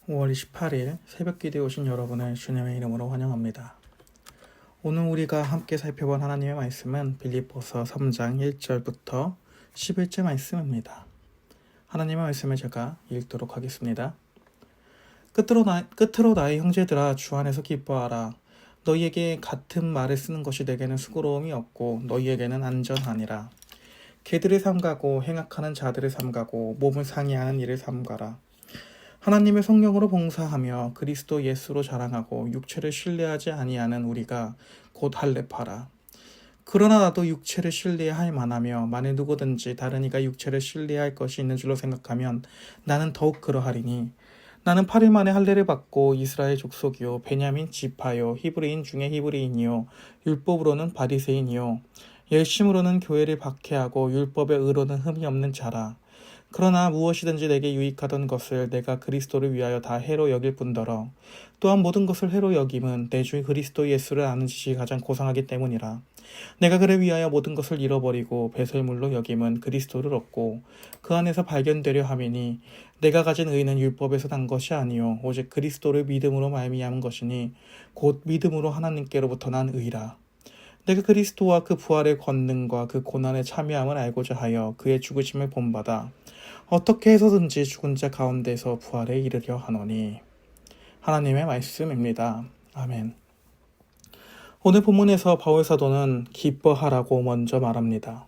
5월 28일 새벽기도에 오신 여러분을 주님의 이름으로 환영합니다. 오늘 우리가 함께 살펴본 하나님의 말씀은 빌립보서 3장 1절부터 11절 말씀입니다. 하나님의 말씀을 제가 읽도록 하겠습니다. 끝으로 나의 형제들아, 주 안에서 기뻐하라. 너희에게 같은 말을 쓰는 것이 내게는 수고로움이 없고 너희에게는 안전하니라. 개들을 삼가고 행악하는 자들을 삼가고 몸을 상해하는 일을 삼가라. 하나님의 성령으로 봉사하며 그리스도 예수로 자랑하고 육체를 신뢰하지 아니하는 우리가 곧 할례파라. 그러나 나도 육체를 신뢰할 만하며 만일 누구든지 다른 이가 육체를 신뢰할 것이 있는 줄로 생각하면 나는 더욱 그러하리니, 나는 8일 만에 할례를 받고 이스라엘 족속이요 베냐민 지파요 히브리인 중에 히브리인이요 율법으로는 바리새인이요 열심으로는 교회를 박해하고 율법의 의로는 흠이 없는 자라. 그러나 무엇이든지 내게 유익하던 것을 내가 그리스도를 위하여 다 해로 여길 뿐더러 또한 모든 것을 해로 여김은 내 주 그리스도 예수를 아는 지식이 가장 고상하기 때문이라. 내가 그를 위하여 모든 것을 잃어버리고 배설물로 여김은 그리스도를 얻고 그 안에서 발견되려 함이니, 내가 가진 의는 율법에서 난 것이 아니요 오직 그리스도를 믿음으로 말미암은 것이니 곧 믿음으로 하나님께로부터 난 의라. 내가 그리스도와 그 부활의 권능과 그 고난에 참여함을 알고자 하여 그의 죽으심을 본받아 어떻게 해서든지 죽은 자 가운데서 부활에 이르려 하노니. 하나님의 말씀입니다. 아멘. 오늘 본문에서 바울 사도는 기뻐하라고 먼저 말합니다.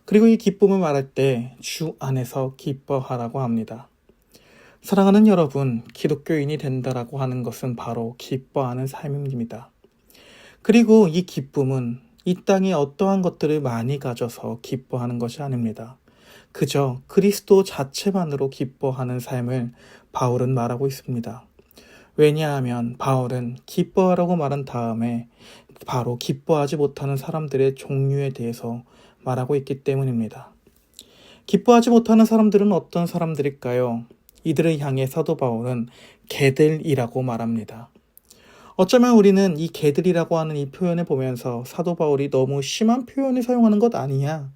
그리고 이 기쁨을 말할 때 주 안에서 기뻐하라고 합니다. 사랑하는 여러분, 기독교인이 된다라고 하는 것은 바로 기뻐하는 삶입니다. 그리고 이 기쁨은 이 땅에 어떠한 것들을 많이 가져서 기뻐하는 것이 아닙니다. 그저 그리스도 자체만으로 기뻐하는 삶을 바울은 말하고 있습니다. 왜냐하면 바울은 기뻐하라고 말한 다음에 바로 기뻐하지 못하는 사람들의 종류에 대해서 말하고 있기 때문입니다. 기뻐하지 못하는 사람들은 어떤 사람들일까요? 이들을 향해 사도 바울은 개들이라고 말합니다. 어쩌면 우리는 이 개들이라고 하는 이 표현을 보면서 사도 바울이 너무 심한 표현을 사용하는 것 아니냐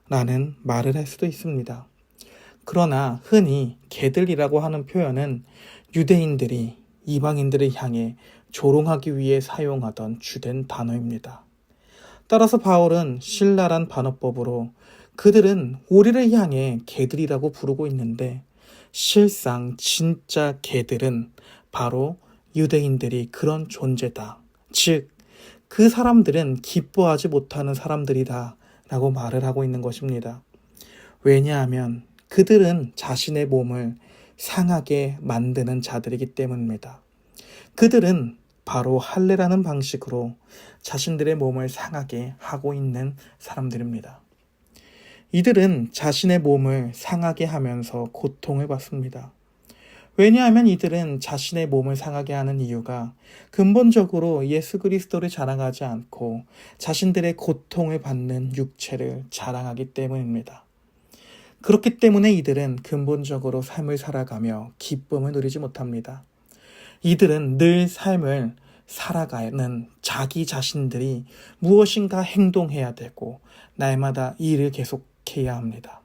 라는 말을 할 수도 있습니다. 그러나 흔히 개들이라고 하는 표현은 유대인들이 이방인들을 향해 조롱하기 위해 사용하던 주된 단어입니다. 따라서 바울은 신랄한 반어법으로 그들은 우리를 향해 개들이라고 부르고 있는데, 실상 진짜 개들은 바로 유대인들이 그런 존재다. 즉, 그 사람들은 기뻐하지 못하는 사람들이다 라고 말을 하고 있는 것입니다. 왜냐하면 그들은 자신의 몸을 상하게 만드는 자들이기 때문입니다. 그들은 바로 할례라는 방식으로 자신들의 몸을 상하게 하고 있는 사람들입니다. 이들은 자신의 몸을 상하게 하면서 고통을 받습니다. 왜냐하면 이들은 자신의 몸을 상하게 하는 이유가 근본적으로 예수 그리스도를 자랑하지 않고 자신들의 고통을 받는 육체를 자랑하기 때문입니다. 그렇기 때문에 이들은 근본적으로 삶을 살아가며 기쁨을 누리지 못합니다. 이들은 늘 삶을 살아가는 자기 자신들이 무엇인가 행동해야 되고 날마다 일을 계속해야 합니다.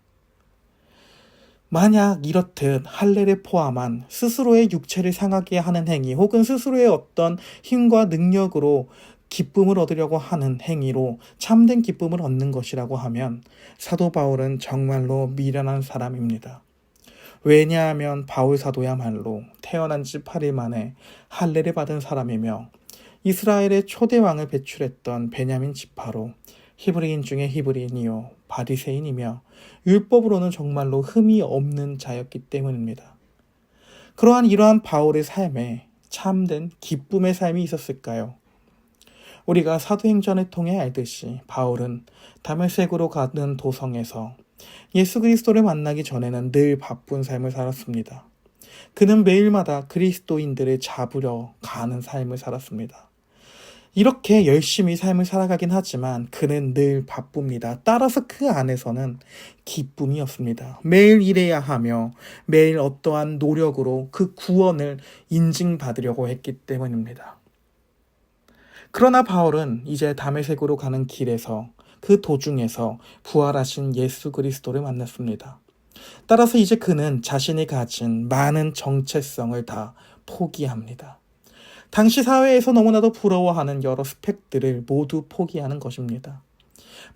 만약 이렇듯 할례를 포함한 스스로의 육체를 상하게 하는 행위, 혹은 스스로의 어떤 힘과 능력으로 기쁨을 얻으려고 하는 행위로 참된 기쁨을 얻는 것이라고 하면 사도 바울은 정말로 미련한 사람입니다. 왜냐하면 바울 사도야말로 태어난 지 8일 만에 할례를 받은 사람이며 이스라엘의 초대 왕을 배출했던 베냐민 지파로 히브리인 중에 히브리인이요 바리새인이며 율법으로는 정말로 흠이 없는 자였기 때문입니다. 그러한 이러한 바울의 삶에 참된 기쁨의 삶이 있었을까요? 우리가 사도행전을 통해 알듯이 바울은 다메섹으로 가는 도성에서 예수 그리스도를 만나기 전에는 늘 바쁜 삶을 살았습니다. 그는 매일마다 그리스도인들을 잡으려 가는 삶을 살았습니다. 이렇게 열심히 삶을 살아가긴 하지만 그는 늘 바쁩니다. 따라서 그 안에서는 기쁨이 없습니다. 매일 일해야 하며 매일 어떠한 노력으로 그 구원을 인증받으려고 했기 때문입니다. 그러나 바울은 이제 다메섹으로 가는 길에서 그 도중에서 부활하신 예수 그리스도를 만났습니다. 따라서 이제 그는 자신이 가진 많은 정체성을 다 포기합니다. 당시 사회에서 너무나도 부러워하는 여러 스펙들을 모두 포기하는 것입니다.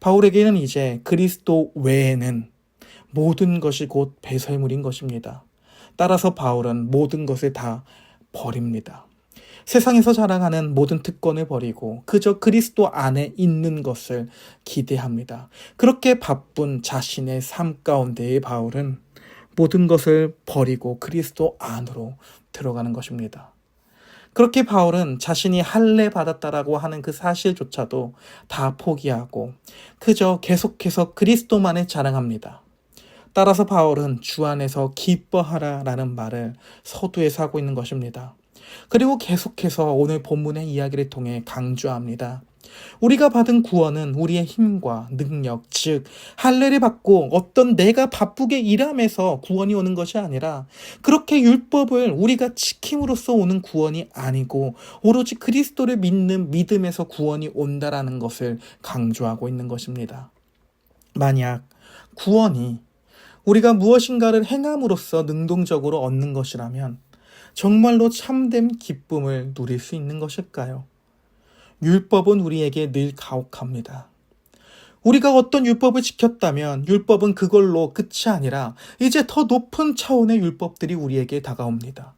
바울에게는 이제 그리스도 외에는 모든 것이 곧 배설물인 것입니다. 따라서 바울은 모든 것을 다 버립니다. 세상에서 자랑하는 모든 특권을 버리고 그저 그리스도 안에 있는 것을 기대합니다. 그렇게 바쁜 자신의 삶 가운데의 바울은 모든 것을 버리고 그리스도 안으로 들어가는 것입니다. 그렇게 바울은 자신이 할례 받았다라고 하는 그 사실조차도 다 포기하고 그저 계속해서 그리스도만을 자랑합니다. 따라서 바울은 주 안에서 기뻐하라라는 말을 서두에서 하고 있는 것입니다. 그리고 계속해서 오늘 본문의 이야기를 통해 강조합니다. 우리가 받은 구원은 우리의 힘과 능력, 즉 할례를 받고 어떤 내가 바쁘게 일함에서 구원이 오는 것이 아니라 그렇게 율법을 우리가 지킴으로써 오는 구원이 아니고 오로지 그리스도를 믿는 믿음에서 구원이 온다라는 것을 강조하고 있는 것입니다. 만약 구원이 우리가 무엇인가를 행함으로써 능동적으로 얻는 것이라면 정말로 참된 기쁨을 누릴 수 있는 것일까요? 율법은 우리에게 늘 가혹합니다. 우리가 어떤 율법을 지켰다면 율법은 그걸로 끝이 아니라 이제 더 높은 차원의 율법들이 우리에게 다가옵니다.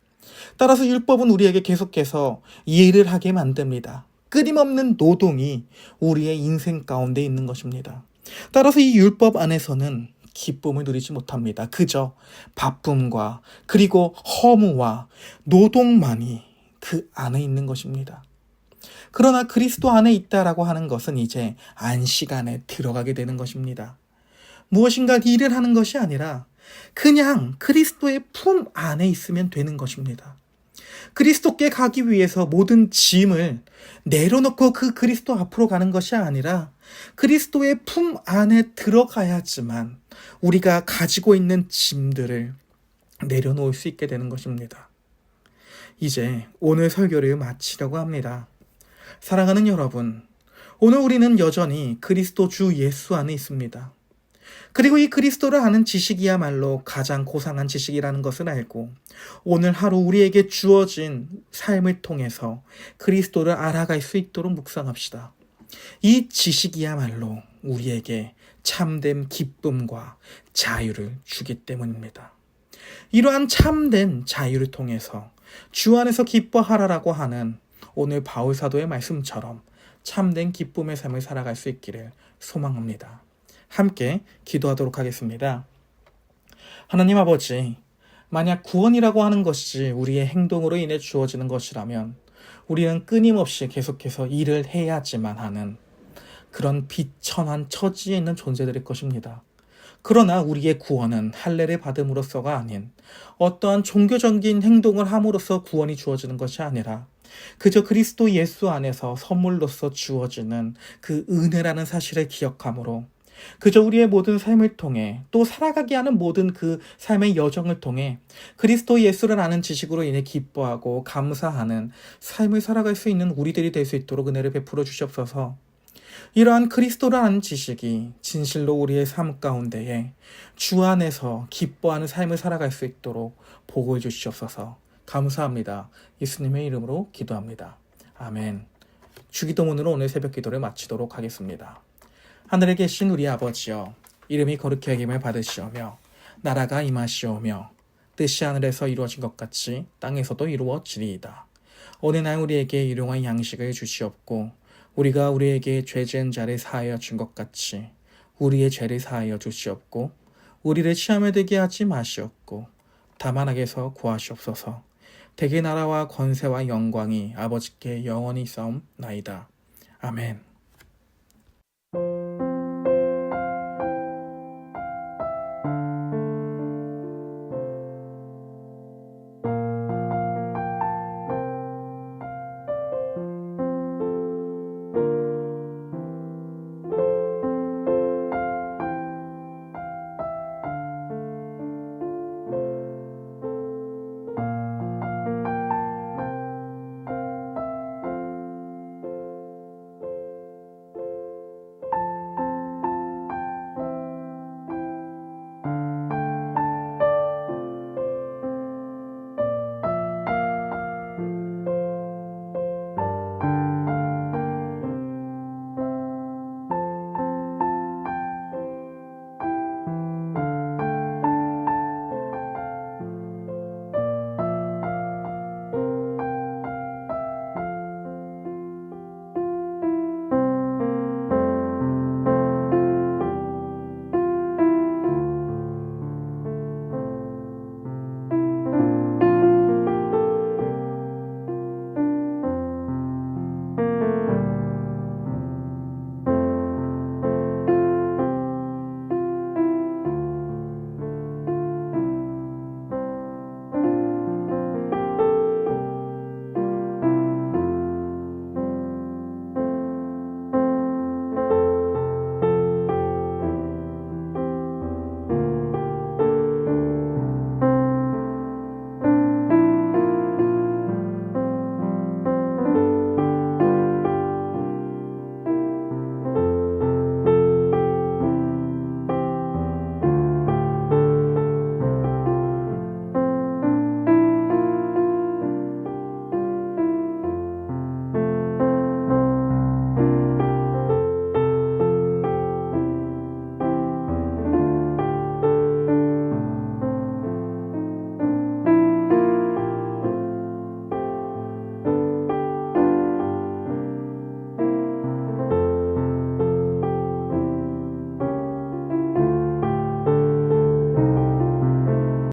따라서 율법은 우리에게 계속해서 일을 하게 만듭니다. 끊임없는 노동이 우리의 인생 가운데 있는 것입니다. 따라서 이 율법 안에서는 기쁨을 누리지 못합니다. 그저 바쁨과 그리고 허무와 노동만이 그 안에 있는 것입니다. 그러나 그리스도 안에 있다라고 하는 것은 이제 안식안에 들어가게 되는 것입니다. 무엇인가 일을 하는 것이 아니라 그냥 그리스도의 품 안에 있으면 되는 것입니다. 그리스도께 가기 위해서 모든 짐을 내려놓고 그 그리스도 앞으로 가는 것이 아니라 그리스도의 품 안에 들어가야지만 우리가 가지고 있는 짐들을 내려놓을 수 있게 되는 것입니다. 이제 오늘 설교를 마치려고 합니다. 사랑하는 여러분, 오늘 우리는 여전히 그리스도 주 예수 안에 있습니다. 그리고 이 그리스도를 아는 지식이야말로 가장 고상한 지식이라는 것을 알고 오늘 하루 우리에게 주어진 삶을 통해서 그리스도를 알아갈 수 있도록 묵상합시다. 이 지식이야말로 우리에게 참된 기쁨과 자유를 주기 때문입니다. 이러한 참된 자유를 통해서 주 안에서 기뻐하라라고 하는 오늘 바울 사도의 말씀처럼 참된 기쁨의 삶을 살아갈 수 있기를 소망합니다. 함께 기도하도록 하겠습니다. 하나님 아버지, 만약 구원이라고 하는 것이 우리의 행동으로 인해 주어지는 것이라면 우리는 끊임없이 계속해서 일을 해야지만 하는 그런 비천한 처지에 있는 존재들일 것입니다. 그러나 우리의 구원은 할례를 받음으로써가 아닌 어떠한 종교적인 행동을 함으로써 구원이 주어지는 것이 아니라 그저 그리스도 예수 안에서 선물로서 주어지는 그 은혜라는 사실을 기억함으로 그저 우리의 모든 삶을 통해 또 살아가게 하는 모든 그 삶의 여정을 통해 그리스도 예수를 아는 지식으로 인해 기뻐하고 감사하는 삶을 살아갈 수 있는 우리들이 될 수 있도록 은혜를 베풀어 주시옵소서. 이러한 그리스도를 아는 지식이 진실로 우리의 삶 가운데에 주 안에서 기뻐하는 삶을 살아갈 수 있도록 복을 주시옵소서. 감사합니다. 예수님의 이름으로 기도합니다. 아멘. 주기도문으로 오늘 새벽 기도를 마치도록 하겠습니다. 하늘에 계신 우리 아버지여, 이름이 거룩히 여김을 받으시오며 나라가 임하시오며 뜻이 하늘에서 이루어진 것 같이 땅에서도 이루어지리이다. 오늘 날 우리에게 일용할 양식을 주시옵고 우리가 우리에게 죄 지은 자를 사하여 준 것 같이 우리의 죄를 사하여 주시옵고 우리를 시험에 들게 하지 마시옵고 다만 악에서 구하시옵소서. 대개 나라와 권세와 영광이 아버지께 영원히 있사옵나이다. 아멘.